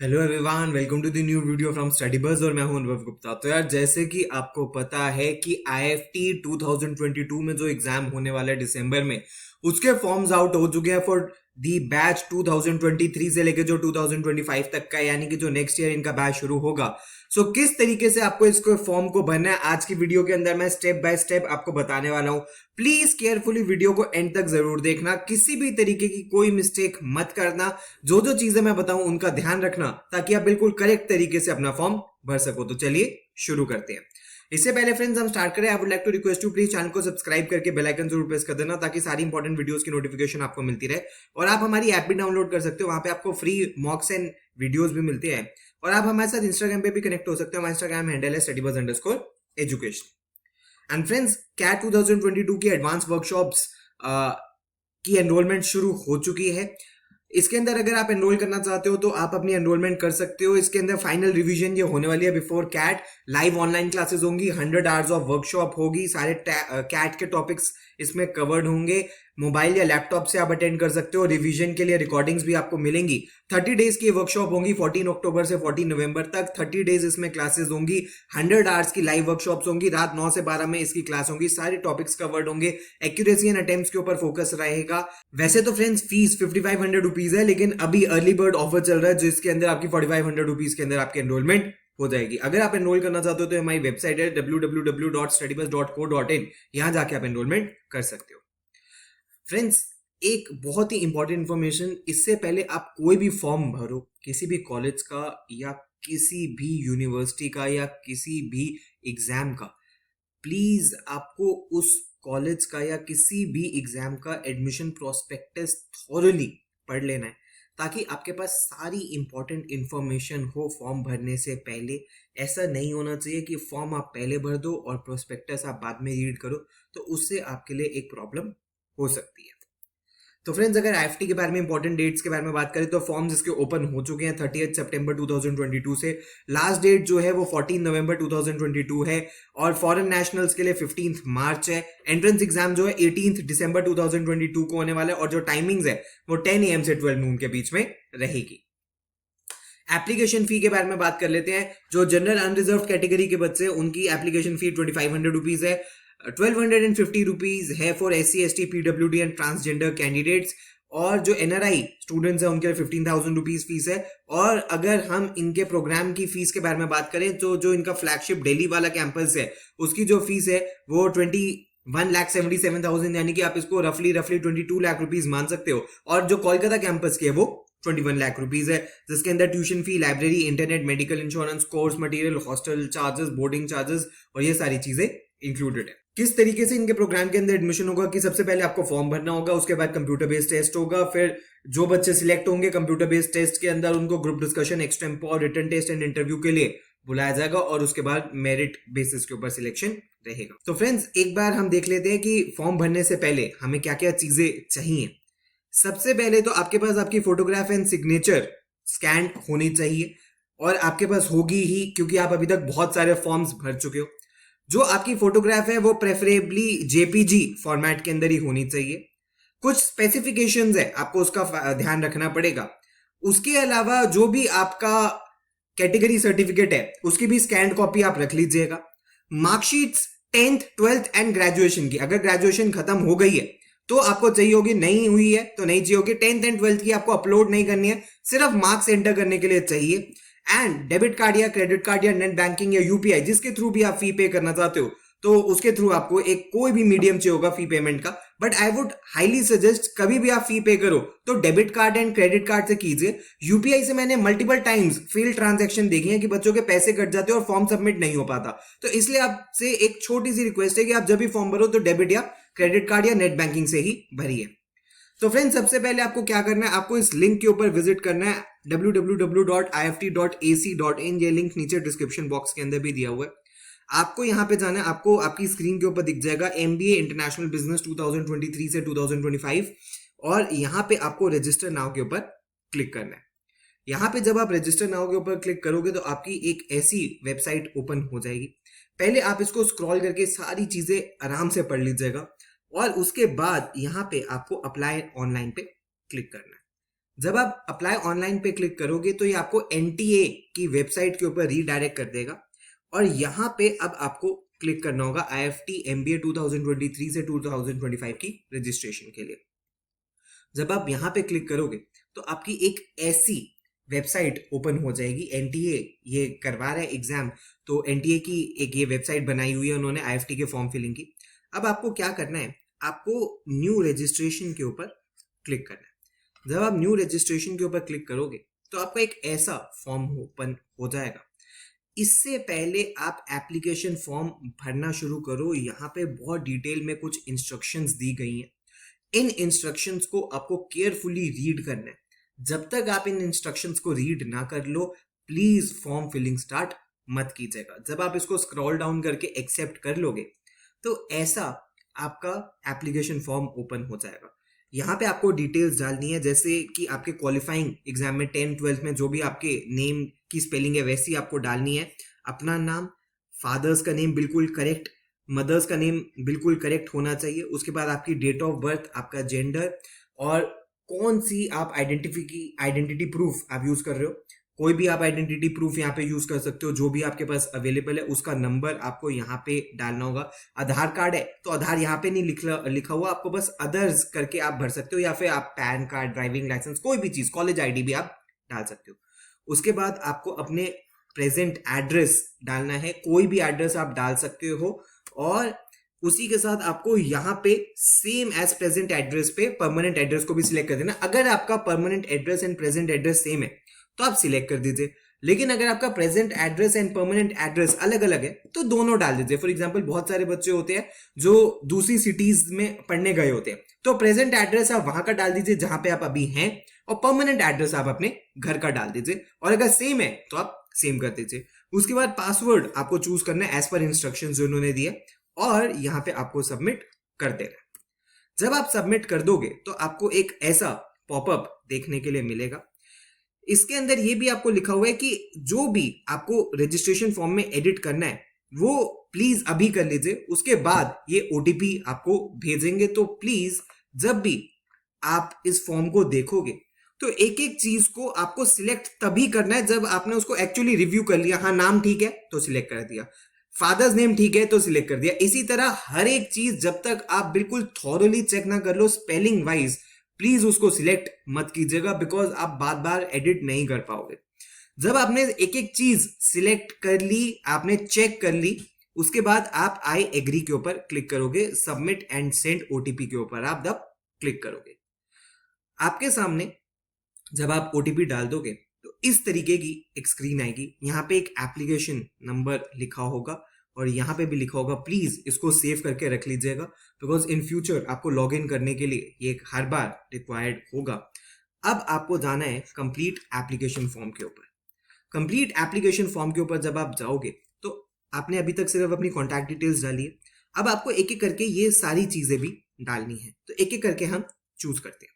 Hello everyone, welcome to the new video from Study Buzz और मैं हूं अनुभव गुप्ता। तो यार, जैसे कि आपको पता है कि आईएफटी 2022 में जो एग्जाम होने वाला है दिसंबर में, उसके फॉर्म्स आउट हो चुके हैं फॉर दी बैच 2023 से लेके जो 2025 तक का, यानी कि जो नेक्स्ट ईयर इनका बैच शुरू होगा। सो किस तरीके से आपको इसको फॉर्म को भरना है, आज की वीडियो के अंदर मैं स्टेप बाय स्टेप आपको बताने वाला हूं। प्लीज केयरफुली वीडियो को एंड तक जरूर देखना, किसी भी तरीके की कोई मिस्टेक मत करना। जो जो चीजें मैं बताऊं उनका ध्यान रखना, ताकि आप बिल्कुल करेक्ट तरीके से अपना फॉर्म भर सको। तो चलिए शुरू करते हैं। इससे पहले फ्रेंड्स हम स्टार्ट करें, I would like to request you, please channel को सब्सक्राइब करके बेल आइकन जरूर प्रेस कर देना, ताकि सारी इंपॉर्टेंट वीडियोस की नोटिफिकेशन आपको मिलती रहे। और आप हमारी ऐप भी डाउनलोड कर सकते हो, वहां पे आपको फ्री मॉक्स एंड वीडियोस भी मिलते हैं। और आप हमारे साथ इंस्टाग्राम पे भी कनेक्ट हो सकते हो, हमारा इंस्टाग्राम हैंडल है studybuzz_education। एंड फ्रेंड्स, कैट 2022 की एडवांस वर्कशॉप्स की एनरोलमेंट शुरू हो चुकी है। इसके अंदर अगर आप एनरोल करना चाहते हो तो आप अपनी एनरोलमेंट कर सकते हो। इसके अंदर फाइनल रिवीजन ये होने वाली है before CAT. Live online classes होंगी, 100 आवर्स ऑफ वर्कशॉप होगी, सारे कैट के टॉपिक्स इसमें कवर्ड होंगे। मोबाइल या लैपटॉप से आप अटेंड कर सकते हो। रिवीजन के लिए रिकॉर्डिंग्स भी आपको मिलेंगी। 30 डेज की वर्कशॉप होंगी, 14 अक्टूबर से 14 नवंबर तक। 30 डेज इसमें क्लासेस होंगी, 100 आवर्स की लाइव वर्कशॉप्स होंगी, रात 9 से 12 में इसकी क्लास होंगी, सारे टॉपिक्स कवर्ड होंगे। एक्यूरेसी एंड अटेम्प्ट्स के ऊपर फोकस रहेगा। वैसे तो फ्रेंड्स फीस 5500 रुपीज है, लेकिन अभी अर्ली बर्ड ऑफर चल रहा है जिसके अंदर आपकी 4500 रुपीज के अंदर आपकी एनरोलमेंट हो जाएगी। अगर आप एनरोल करना चाहते हो तो हमारी वेबसाइट है www.studybuzz.co.in, यहां जाके आप एनरोलमेंट कर सकते हो। फ्रेंड्स, एक बहुत ही इंपॉर्टेंट इंफॉर्मेशन, इससे पहले आप कोई भी फॉर्म भरो, किसी भी कॉलेज का या किसी भी यूनिवर्सिटी का या किसी भी एग्जाम का, प्लीज आपको उस कॉलेज का या किसी भी एग्जाम का एडमिशन प्रोस्पेक्टस थॉरली पढ़ लेना है, ताकि आपके पास सारी इंपॉर्टेंट इंफॉर्मेशन हो फॉर्म भरने से पहले। ऐसा नहीं होना चाहिए कि फॉर्म आप पहले भर दो और प्रोस्पेक्टस आप बाद में रीड करो, तो उससे आपके लिए एक प्रॉब्लम हो सकती है। तो फ्रेंड्स, अगर आईएफटी के बारे में इंपॉर्टेंट डेट्स के बारे में बात करें तो फॉर्म्स इसके ओपन हो चुके हैं 30 सितंबर 2022 से। लास्ट डेट जो है वो 14 नवंबर 2022 है, और फॉरेन नेशनल्स के लिए 15 मार्च है। एंट्रेंस एग्जाम जो है 18 दिसंबर 2022 को होने वाला है, और जो टाइमिंग्स है वो 10 AM से 12 नून के बीच में रहेगी। एप्लीकेशन फी के बारे में बात कर लेते हैं। जो जनरल अनरिजर्व कैटेगरी के बच्चे हैं उनकी एप्लीकेशन फी 2500 रुपीज है। 1250 रुपीज है for SC ST PWD and transgender candidates. और जो NRI स्टूडेंट्स हैं उनके लिए 15,000 रुपीज फीस है। और अगर हम इनके प्रोग्राम की फीस के बारे में बात करें तो जो इनका फ्लैगशिप दिल्ली वाला कैंपस है उसकी जो फीस है वो 21,77,000, यानी कि आप इसको रफली 22 लाख रुपीज मान सकते हो। और जो कोलकाता कैंपस की है वो 21 लाख रुपीज है, जिसके अंदर tuition fee, library, internet, medical insurance, course material, hostel charges, boarding charges और ये सारी चीजें इंक्लूडेड है। किस तरीके से इनके प्रोग्राम के अंदर एडमिशन होगा कि सबसे पहले आपको फॉर्म भरना होगा, उसके बाद कंप्यूटर बेस्ड टेस्ट होगा। फिर जो बच्चे सिलेक्ट होंगे कंप्यूटर बेस्ड टेस्ट के अंदर उनको group discussion, extempore, written test and interview के लिए बुलाया जाएगा, और उसके बाद मेरिट बेसिस के ऊपर सिलेक्शन रहेगा। तो फ्रेंड्स, एक बार हम देख लेते हैं कि फॉर्म भरने से पहले हमें क्या क्या चीजें चाहिए। सबसे पहले तो आपके पास आपकी फोटोग्राफ एंड सिग्नेचर स्कैन होनी चाहिए, और आपके पास होगी ही क्योंकि आप अभी तक बहुत सारे फॉर्म्स भर चुके हो। जो आपकी फोटोग्राफ है वो प्रेफरेबली JPG फॉर्मेट के अंदर ही होनी चाहिए। कुछ स्पेसिफिकेशंस है, आपको उसका ध्यान रखना पड़ेगा। उसके अलावा जो भी आपका कैटेगरी सर्टिफिकेट है उसकी भी स्कैन्ड कॉपी आप रख लीजिएगा। Marksheets 10th 12th and graduation की, अगर ग्रेजुएशन खत्म हो गई है तो आपको चाहिए होगी, नहीं हुई है तो नहीं चाहिए होगी। 10th एंड 12th की आपको अपलोड नहीं करनी है, सिर्फ मार्क्स एंटर करने के लिए चाहिए। एंड डेबिट कार्ड या क्रेडिट कार्ड या नेट बैंकिंग या UPI, जिसके थ्रू भी आप फी पे करना चाहते हो, तो उसके थ्रू आपको एक कोई भी मीडियम चाहिए होगा फी पेमेंट का। But I would highly suggest, कभी भी आप फी पे करो तो debit card and credit card से कीजिए। UPI से मैंने मल्टीपल टाइम्स फेल ट्रांजैक्शन देखी है कि बच्चों के पैसे कट जाते हैं और फॉर्म सबमिट नहीं हो पाता। तो इसलिए आपसे एक छोटी सी रिक्वेस्ट है कि आप जब भी फॉर्म भरो तो डेबिट या क्रेडिट कार्ड या नेट बैंकिंग से ही भरिए। तो फ्रेंड्स, सबसे पहले आपको क्या करना है, आपको इस लिंक के ऊपर विजिट करना है www.ift.ac.in। ये लिंक नीचे डिस्क्रिप्शन बॉक्स के अंदर भी दिया हुआ है। आपको यहां पे जाना है, आपको आपकी स्क्रीन के ऊपर दिख जाएगा MBA इंटरनेशनल बिजनेस 2023 से 2025, और यहां पे आपको रजिस्टर नाउ के ऊपर क्लिक करना है। यहां पे जब आप रजिस्टर नाउ के ऊपर क्लिक करोगे तो आपकी एक ऐसी वेबसाइट ओपन हो जाएगी। पहले आप इसको स्क्रॉल करके सारी चीजें आराम से पढ़ लीजिएगा, और उसके बाद यहां पे आपको अप्लाई ऑनलाइन पे क्लिक करना है। जब आप अप्लाई ऑनलाइन पे क्लिक करोगे तो ये आपको एनटीए की वेबसाइट के ऊपर रीडायरेक्ट कर देगा और यहाँ पे अब आपको क्लिक करना होगा IFT MBA 2023 से 2025 की रजिस्ट्रेशन के लिए। जब आप यहाँ पे क्लिक करोगे तो आपकी एक ऐसी वेबसाइट ओपन हो जाएगी। एनटीए ये करवा रहा है एग्जाम, तो एनटीए की एक ये वेबसाइट बनाई हुई है उन्होंने IFT के फॉर्म फिलिंग की। अब आपको क्या करना है, आपको न्यू रजिस्ट्रेशन के ऊपर क्लिक करना है। जब आप न्यू रजिस्ट्रेशन के ऊपर क्लिक करोगे तो आपका एक ऐसा फॉर्म ओपन हो जाएगा। इससे पहले आप एप्लीकेशन फॉर्म भरना शुरू करो, यहाँ पे बहुत डिटेल में कुछ इंस्ट्रक्शंस दी गई हैं। इन इंस्ट्रक्शंस को आपको केयरफुली रीड करना है। जब तक आप इन इंस्ट्रक्शंस को रीड ना कर लो, प्लीज फॉर्म फिलिंग स्टार्ट मत कीजिएगा। जब आप इसको स्क्रॉल डाउन करके एक्सेप्ट कर लोगे तो ऐसा आपका एप्लीकेशन फॉर्म ओपन हो जाएगा। यहाँ पे आपको डिटेल्स डालनी है, जैसे कि आपके क्वालिफाइंग एग्जाम में 10th-12th में जो भी आपके नेम की स्पेलिंग है वैसी आपको डालनी है। अपना नाम, फादर्स का नेम बिल्कुल करेक्ट, मदर्स का नेम बिल्कुल करेक्ट होना चाहिए। उसके बाद आपकी डेट ऑफ बर्थ, आपका जेंडर और कौन सी आप आइडेंटिटी प्रूफ आप यूज कर रहे हो। कोई भी आप आइडेंटिटी प्रूफ यहाँ पे यूज कर सकते हो, जो भी आपके पास अवेलेबल है उसका नंबर आपको यहाँ पे डालना होगा। आधार कार्ड है तो आधार यहाँ पे नहीं लिखा हुआ, आपको बस अदर्स करके आप भर सकते हो, या फिर आप पैन कार्ड, ड्राइविंग लाइसेंस, कोई भी चीज, कॉलेज आईडी भी आप डाल सकते हो। उसके बाद आपको अपने प्रेजेंट एड्रेस डालना है, कोई भी एड्रेस आप डाल सकते हो। और उसी के साथ आपको यहाँ पे सेम एज प्रेजेंट एड्रेस पे परमानेंट एड्रेस को भी सिलेक्ट कर देना। अगर आपका permanent address and present address same है तो आप सिलेक्ट कर दीजिए, लेकिन अगर आपका present address and permanent address अलग अलग है तो दोनों डाल दीजिए। फॉर एग्जांपल बहुत सारे बच्चे होते हैं जो दूसरी सिटीज में पढ़ने गए होते हैं, तो प्रेजेंट एड्रेस आप वहां का डाल दीजिए जहां पे आप अभी हैं, और परमानेंट एड्रेस आप अपने घर का डाल दीजिए, और अगर सेम है तो आप सेम कर दीजिए। उसके बाद पासवर्ड आपको चूज करना है एज पर इंस्ट्रक्शंस जो उन्होंने दिए, और यहाँ पे आपको सबमिट कर देना है। जब आप सबमिट कर दोगे तो आपको एक ऐसा पॉपअप देखने के लिए मिलेगा। इसके अंदर ये भी आपको लिखा हुआ है कि जो भी आपको रजिस्ट्रेशन फॉर्म में एडिट करना है वो प्लीज अभी कर लीजिए, उसके बाद ये OTP आपको भेजेंगे। तो प्लीज जब भी आप इस फॉर्म को देखोगे तो एक एक चीज को आपको सिलेक्ट तभी करना है जब आपने उसको एक्चुअली रिव्यू कर लिया। हाँ, नाम ठीक है तो सिलेक्ट कर दिया, फादर्स नेम ठीक है तो सिलेक्ट कर दिया। इसी तरह हर एक चीज जब तक आप बिल्कुल थॉरली चेक ना कर लो स्पेलिंग वाइज, प्लीज उसको सिलेक्ट मत कीजिएगा, बिकॉज आप बार बार एडिट नहीं कर पाओगे। जब आपने एक एक चीज सिलेक्ट कर ली, आपने चेक कर ली, उसके बाद आप आई एग्री के ऊपर क्लिक करोगे, सबमिट एंड सेंड OTP के ऊपर आप जब क्लिक करोगे, आपके सामने जब आप OTP डाल दोगे तो इस तरीके की एक स्क्रीन आएगी। यहाँ पे एक एप्लीकेशन नंबर लिखा होगा और यहाँ पे भी लिखा होगा, प्लीज इसको सेव करके रख लीजिएगा, बिकॉज इन फ्यूचर आपको लॉग इन करने के लिए ये हर बार रिक्वायर्ड होगा। अब आपको जाना है कंप्लीट एप्लीकेशन फॉर्म के ऊपर। कंप्लीट एप्लीकेशन फॉर्म के ऊपर जब आप जाओगे तो आपने अभी तक सिर्फ अपनी कॉन्टैक्ट डिटेल्स डाली है, अब आपको एक एक करके ये सारी चीजें भी डालनी है, तो एक एक करके हम चूज करते हैं।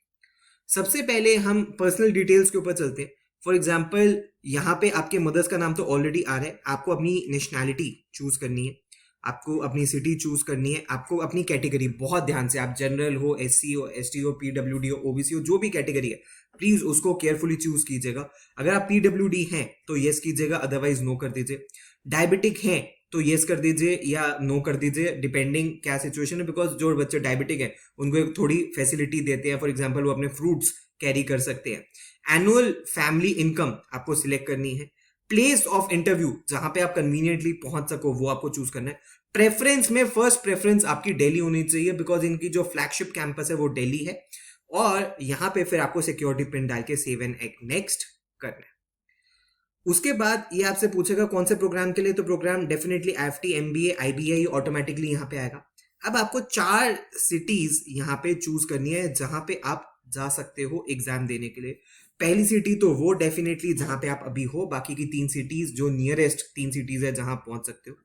सबसे पहले हम पर्सनल डिटेल्स के ऊपर चलते हैं। फॉर एग्जाम्पल यहाँ पे आपके मदर्स का नाम तो ऑलरेडी आ रहा है, आपको अपनी नेशनैलिटी चूज करनी है, आपको अपनी सिटी चूज करनी है, आपको अपनी कैटेगरी, बहुत ध्यान से, आप जनरल हो, SC हो, ST हो, PWD हो, OBC हो, जो भी कैटेगरी है प्लीज उसको केयरफुली चूज कीजिएगा। अगर आप PWD हैं तो यस कीजिएगा, अदरवाइज नो कर दीजिए। डायबिटिक हैं तो यस कर दीजिए या नो कर दीजिए, डिपेंडिंग क्या सिचुएशन है, बिकॉज जो बच्चे डायबिटिक हैं उनको एक थोड़ी फैसिलिटी देते हैं। फॉर एग्जाम्पल वो अपने फ्रूट्स कैरी कर सकते हैं। एनुअल फैमिली इनकम आपको सिलेक्ट करनी है। प्लेस ऑफ इंटरव्यू, जहां पे आप कन्वीनियंटली पहुंच सको, वो आपको चूज करना है। प्रेफरेंस में फर्स्ट प्रेफरेंस आपकी दिल्ली होनी चाहिए, बिकॉज इनकी जो फ्लैगशिप कैंपस है वो दिल्ली है। और यहां पे फिर आपको सिक्योरिटी पिन डाल के सेव एंड नेक्स्ट करना है। उसके बाद ये आपसे पूछेगा कौन से प्रोग्राम के लिए, तो programme definitely IFT MBA IBA automatically यहाँ पे आएगा। अब आपको 4 सिटीज यहाँ पे चूज करनी है जहां पे आप जा सकते हो एग्जाम देने के लिए। पहली सिटी तो वो डेफिनेटली जहां पे आप अभी हो, बाकी की 3 सिटीज जो नियरेस्ट 3 सिटीज है जहां पहुंच सकते हो।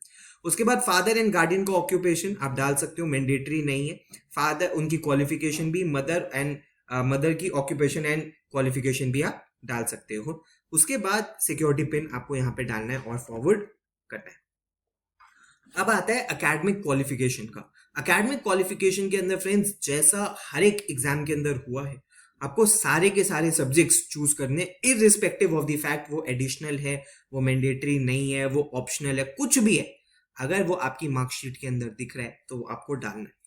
उसके बाद फादर एंड गार्डियन का ऑक्यूपेशन आप डाल सकते हो, मैंडेटरी नहीं है। फादर, उनकी क्वालिफिकेशन भी, मदर की ऑक्यूपेशन एंड क्वालिफिकेशन भी आप डाल सकते हो। उसके बाद सिक्योरिटी पिन आपको यहाँ पे डालना है और फॉरवर्ड करना है। अब आता है एकेडमिक क्वालिफिकेशन का। एकेडमिक क्वालिफिकेशन के अंदर फ्रेंड्स, जैसा हर एक एग्जाम के अंदर हुआ है, आपको सारे के सारे सब्जेक्ट्स चूज करने, इररिस्पेक्टिव ऑफ द फैक्ट वो एडिशनल है, वो मैंडेटरी नहीं है, वो ऑप्शनल है, कुछ भी है, अगर वो आपकी मार्कशीट के अंदर दिख रहा है तो वो आपको डालना है।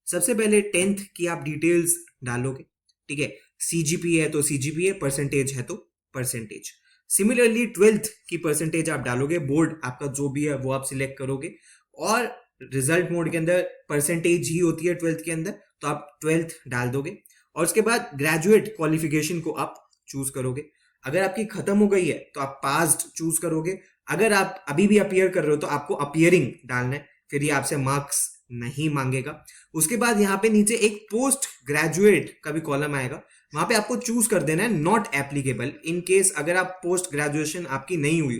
सबसे पहले 10th की आप डिटेल्स डालोगे, ठीक है। सीजीपीए है तो सीजीपीए, परसेंटेज है तो परसेंटेज। सिमिलरली 12th की परसेंटेज आप डालोगे, बोर्ड आपका जो भी है वो आप सिलेक्ट करोगे, और रिजल्ट मोड के अंदर परसेंटेज ही होती है 12th के अंदर, तो आप 12th डाल दोगे। और उसके बाद ग्रेजुएट क्वालिफिकेशन को आप चूज करोगे। अगर आपकी खत्म हो गई है तो आप पास्ड चूज करोगे, अगर आप अभी भी अपीयर कर रहे हो तो आपको अपीयरिंग डालना है, फिर ये आपसे मार्क्स नहीं मांगेगा। उसके बाद यहाँ पे नीचे एक पोस्ट ग्रेजुएट का भी कॉलम आएगा, वहां पे आपको चूज कर देना है नॉट एप्लीकेबल। इन केस अगर आप पोस्ट ग्रेजुएशन आपकी नहीं हुई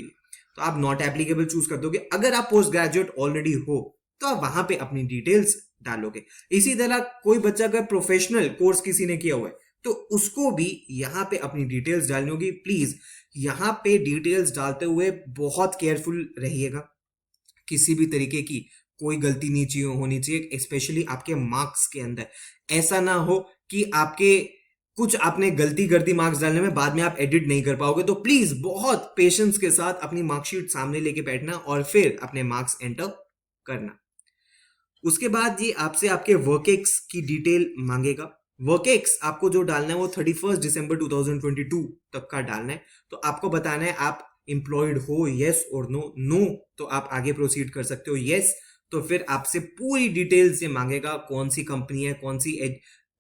तो आप नॉट एप्लीकेबल चूज कर दोगे। अगर आप पोस्ट ग्रेजुएट ऑलरेडी हो तो आप वहां पे अपनी डिटेल्स डालोगे। इसी तरह कोई बच्चा अगर प्रोफेशनल कोर्स किसी ने किया हुआ है तो उसको भी यहाँ पे अपनी डिटेल्स डालनी होगी। प्लीज यहाँ पे डिटेल्स डालते हुए बहुत केयरफुल रहिएगा, किसी भी तरीके की कोई गलती नहीं होनी चाहिए, स्पेशली आपके मार्क्स के अंदर। ऐसा ना हो कि आपके कुछ आपने गलती कर दी मार्क्स डालने में, बाद में आप एडिट नहीं कर पाओगे। तो प्लीज बहुत पेशेंस के साथ अपनी मार्कशीट सामने लेके बैठना और फिर अपने मार्क्स एंटर करना। उसके बाद ये आपसे आपके वर्कएक्स की डिटेल मांगेगा। वर्कएक्स आपको जो डालना है वो 31 दिसंबर 2022 तक का डालना है। तो आपको बताना है आप एम्प्लॉयड हो, यस और नो। नो तो आप आगे प्रोसीड कर सकते हो, यस तो फिर आपसे पूरी डिटेल्स ये मांगेगा, कौन सी कंपनी है,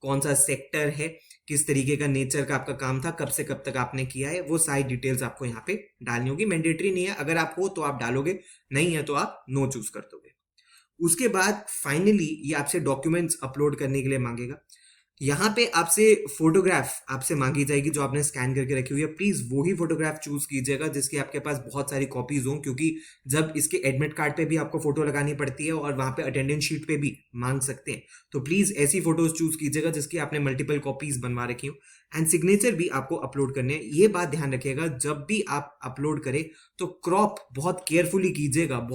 कौन सा सेक्टर है, किस तरीके का नेचर का आपका काम था, कब से कब तक आपने किया है, वो सारी डिटेल्स आपको यहाँ पे डालनी होगी। मैंडेटरी नहीं है, अगर आप हो तो आप डालोगे, नहीं है तो आप नो चूज कर दोगे। उसके बाद फाइनली ये आपसे डॉक्यूमेंट्स अपलोड करने के लिए मांगेगा। यहाँ पे आपसे फोटोग्राफ आपसे मांगी जाएगी जो आपने स्कैन करके रखी हुई है। प्लीज वो ही फोटोग्राफ चूज कीजिएगा जिसकी आपके पास बहुत सारी कॉपीज हों, क्योंकि जब इसके एडमिट कार्ड पे भी आपको फोटो लगानी पड़ती है और वहां पे अटेंडेंस शीट पे भी मांग सकते हैं। तो प्लीज ऐसी फोटोज चूज कीजिएगा जिसकी आपने मल्टीपल कॉपीज बनवा रखी हो। एंड सिग्नेचर भी आपको अपलोड करने हैं। ये बात ध्यान रखिएगा, जब भी आप अपलोड करें तो क्रॉप बहुत केयरफुली कीजिएगा।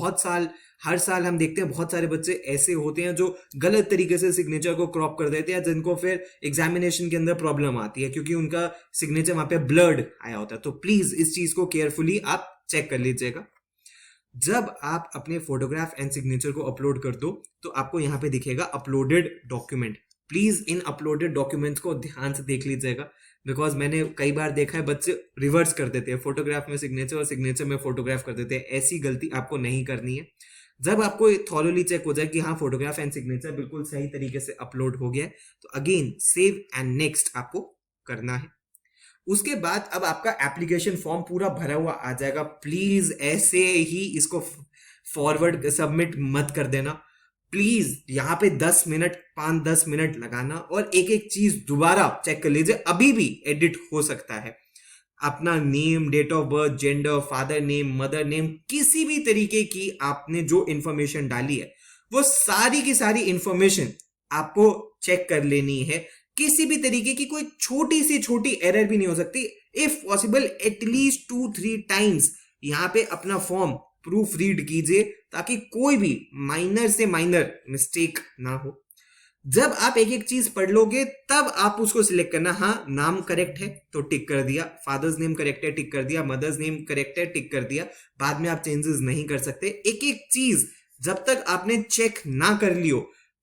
हर साल हम देखते हैं बहुत सारे बच्चे ऐसे होते हैं जो गलत तरीके से सिग्नेचर को क्रॉप कर देते हैं, जिनको फिर एग्जामिनेशन के अंदर प्रॉब्लम आती है क्योंकि उनका सिग्नेचर वहां पे ब्लर्ड आया होता है। तो प्लीज इस चीज को केयरफुली आप चेक कर लीजिएगा। जब आप अपने फोटोग्राफ एंड सिग्नेचर को अपलोड कर दो तो आपको यहाँ पे दिखेगा uploaded document. Please in uploaded documents को ध्यान से देख लीजिएगा, बिकॉज मैंने कई बार देखा है बच्चे रिवर्स कर देते हैं, फोटोग्राफ में सिग्नेचर और सिग्नेचर में फोटोग्राफ कर देते हैं। ऐसी गलती आपको नहीं करनी है। जब आपको थॉरोली चेक हो जाए कि हाँ फोटोग्राफ एंड सिग्नेचर बिल्कुल सही तरीके से अपलोड हो गया है, तो अगेन सेव एंड नेक्स्ट आपको करना है। उसके बाद अब आपका एप्लीकेशन फॉर्म पूरा भरा हुआ आ जाएगा। प्लीज ऐसे ही इसको फॉरवर्ड सबमिट मत कर देना। प्लीज यहाँ पे 5-10 मिनट लगाना और एक एक चीज दोबारा चेक कर लीजिए, अभी भी एडिट हो सकता है। अपना name, date of birth, gender, father name, mother name, किसी भी तरीके की आपने जो इंफॉर्मेशन डाली है वो सारी की सारी इंफॉर्मेशन आपको चेक कर लेनी है। किसी भी तरीके की कोई छोटी सी छोटी एरर भी नहीं हो सकती। इफ पॉसिबल एटलीस्ट 2-3 टाइम्स यहाँ पे अपना फॉर्म प्रूफ रीड कीजिए ताकि कोई भी माइनर से माइनर मिस्टेक ना हो। जब आप एक एक चीज पढ़ लोगे तब आप उसको सिलेक्ट करना। हाँ नाम करेक्ट है तो टिक कर दिया, फादर्स नेम करेक्ट है टिक कर दिया, मदर्स नेम करेक्ट है टिक कर दिया। बाद में आप चेंजेस नहीं कर सकते। एक एक चीज जब तक आपने चेक ना कर लियो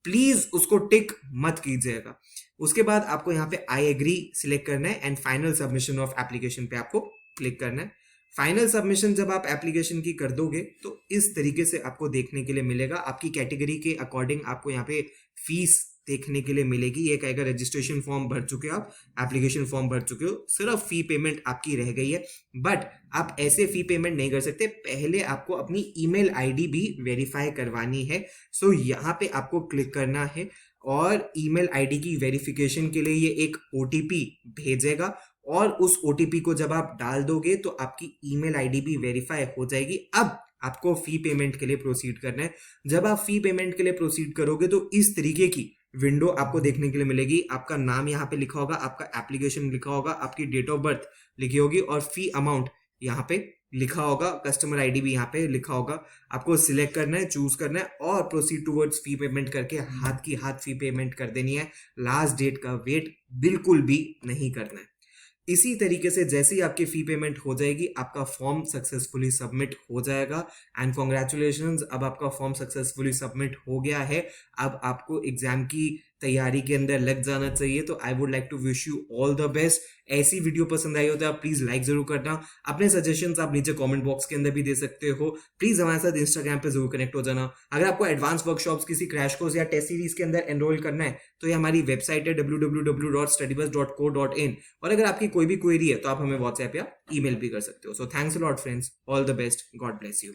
प्लीज उसको टिक मत कीजिएगा। उसके बाद आपको यहाँ पे आई एग्री सिलेक्ट करना है and final submission of application पे आपको क्लिक करना है। फाइनल सबमिशन जब आप एप्लीकेशन की कर दोगे तो इस तरीके से आपको देखने के लिए मिलेगा। आपकी कैटेगरी के अकॉर्डिंग आपको यहाँ पे फीस देखने के लिए मिलेगी। ये कहेगा रजिस्ट्रेशन फॉर्म भर चुके हो, आप एप्लीकेशन फॉर्म भर चुके हो, सिर्फ फी पेमेंट आपकी रह गई है। बट आप ऐसे फी पेमेंट नहीं कर सकते, पहले आपको अपनी ईमेल आईडी भी वेरीफाई करवानी है। सो यहाँ पे आपको क्लिक करना है और ईमेल आईडी की वेरिफिकेशन के लिए ये एक ओटीपी भेजेगा और उस ओटीपी को जब आप डाल दोगे तो आपकी ईमेल आईडी भी वेरीफाई हो जाएगी। अब आपको फी पेमेंट के लिए प्रोसीड करना है। जब आप फी पेमेंट के लिए प्रोसीड करोगे तो इस तरीके की विंडो आपको देखने के लिए मिलेगी। आपका नाम यहाँ पे लिखा होगा, आपका एप्लीकेशन लिखा होगा, आपकी डेट ऑफ बर्थ लिखी होगी और फी अमाउंट यहाँ पे लिखा होगा, कस्टमर आईडी भी यहाँ पे लिखा होगा, आपको सिलेक्ट करना है, चूज करना है और प्रोसीड टुवर्ड्स फी पेमेंट करके हाथ की हाथ फी पेमेंट कर देनी है। लास्ट डेट का वेट बिल्कुल भी नहीं करना है। इसी तरीके से जैसे ही आपकी फी पेमेंट हो जाएगी, आपका फॉर्म सक्सेसफुली सबमिट हो जाएगा। एंड कॉन्ग्रेचुलेशंस, अब आपका फॉर्म सक्सेसफुली सबमिट हो गया है। अब आपको एग्जाम की तैयारी के अंदर लग जाना चाहिए। तो I would like to wish you all the best. ऐसी वीडियो पसंद आई हो तो आप प्लीज लाइक जरूर करना। अपने सजेशंस आप नीचे कमेंट बॉक्स के अंदर भी दे सकते हो। प्लीज हमारे साथ इंस्टाग्राम पे जरूर कनेक्ट हो जाना। अगर आपको एडवांस वर्कशॉप्स, किसी क्रैश कोर्स या टेस्ट सीरीज के अंदर एनरोल करना है तो ये हमारी वेबसाइट है www.studybus.co.in। और अगर आपकी कोई भी क्वेरी है तो आप हमें व्हाट्सएप या ईमेल भी कर सकते हो। So thanks a lot friends, all the best, God bless you.